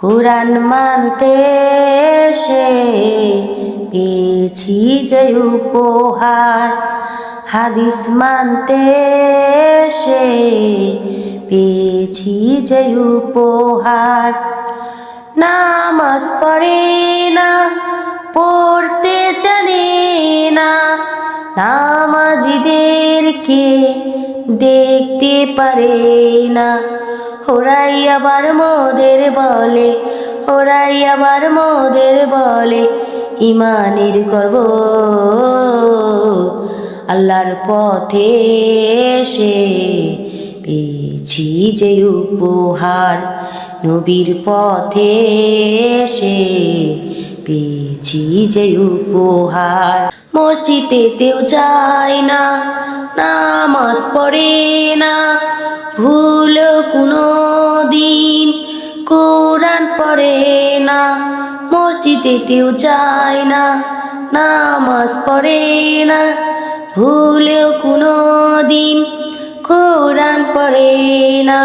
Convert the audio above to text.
কোরআন মানতে এসে পেয়েছি যে উপহার, হাদিস মানতে এসে পেয়েছি যে উপহার। নামাজ পড়ে না, পড়তে জানে না, নামাজিদেরকে দেখতে পারে না। ওরাই আবার মোদের বলে ইমানের গর্ব। আল্লাহর পথে এসে পেয়েছি যে উপহার, নবীর পথে এসে পেয়েছি যে উপহার। মসজিদেতেও যায় না, নামাজ পড়ে না, ভুলো কোনো দিন কোরআন পড়ে না। মসজিদেতেও যায় না, নামাজ পড়ে না, ভুলেও কোনো দিন কোরআন পড়ে না।